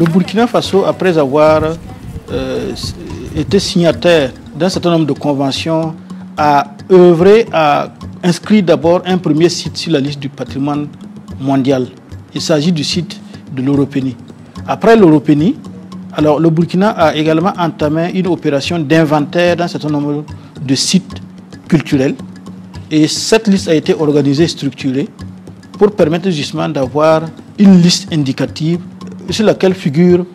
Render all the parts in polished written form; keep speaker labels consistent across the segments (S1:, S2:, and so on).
S1: Burkina Faso, après avoir été signataire d'un certain nombre de conventions, a œuvré à inscrire d'abord un premier site sur la liste du patrimoine mondial. Il s'agit du site de l'Europénie. Après l'Europénie, alors le Burkina a également entamé une opération d'inventaire d'un certain nombre de sites culturels. Et cette liste a été organisée et structurée pour permettre justement d'avoir une liste indicative sur laquelle figure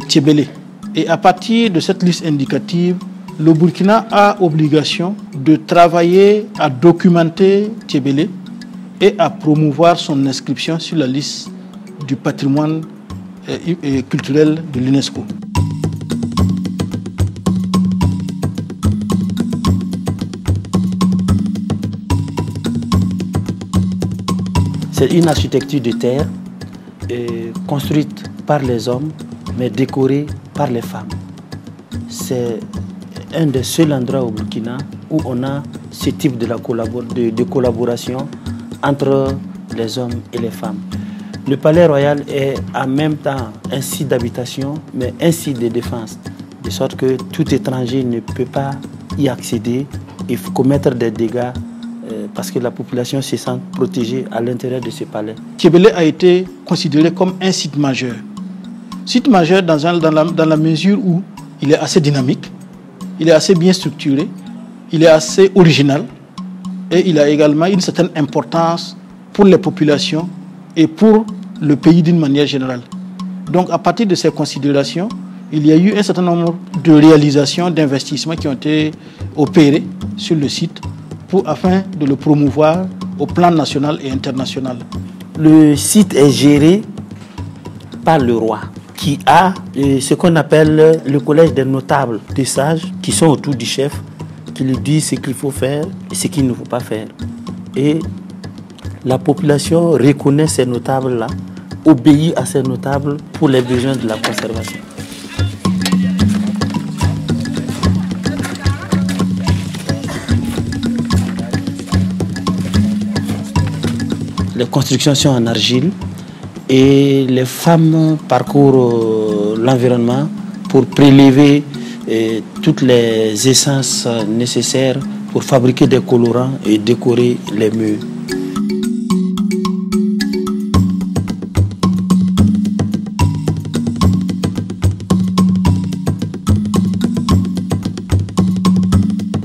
S1: Tchébélé. Et à partir de cette liste indicative, le Burkina a obligation de travailler à documenter Tchébélé et à promouvoir son inscription sur la liste du patrimoine culturel de l'UNESCO.
S2: C'est une architecture de terre construite par les hommes, mais décorée par les femmes. C'est un des seuls endroits au Burkina où on a ce type de collaboration entre les hommes et les femmes. Le palais royal est en même temps un site d'habitation, mais un site de défense, de sorte que tout étranger ne peut pas y accéder et commettre des dégâts parce que la population se sent protégée à l'intérieur de ce palais.
S1: Tchébélé a été considéré comme un site majeur. Site majeur dans la mesure où il est assez dynamique, il est assez bien structuré, il est assez original et il a également une certaine importance pour les populations et pour le pays d'une manière générale. Donc à partir de ces considérations, il y a eu un certain nombre de réalisations, d'investissements qui ont été opérés sur le site afin de le promouvoir au plan national et international.
S2: Le site est géré par le roi, qui a ce qu'on appelle le collège des notables, des sages qui sont autour du chef, qui lui disent ce qu'il faut faire et ce qu'il ne faut pas faire. Et la population reconnaît ces notables-là, obéit à ces notables pour les besoins de la conservation. Les constructions sont en argile et les femmes parcourent l'environnement pour prélever toutes les essences nécessaires pour fabriquer des colorants et décorer les murs.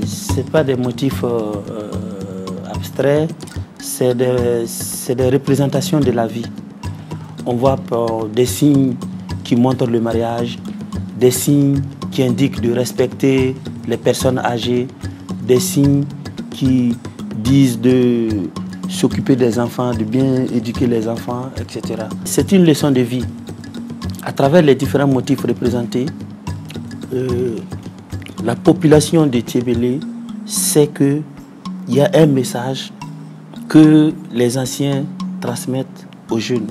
S2: Ce n'est pas des motifs abstraits. C'est des représentations de la vie. On voit des signes qui montrent le mariage, des signes qui indiquent de respecter les personnes âgées, des signes qui disent de s'occuper des enfants, de bien éduquer les enfants, etc. C'est une leçon de vie. À travers les différents motifs représentés, la population de Tchébélé sait qu'il y a un message que les anciens transmettent aux jeunes.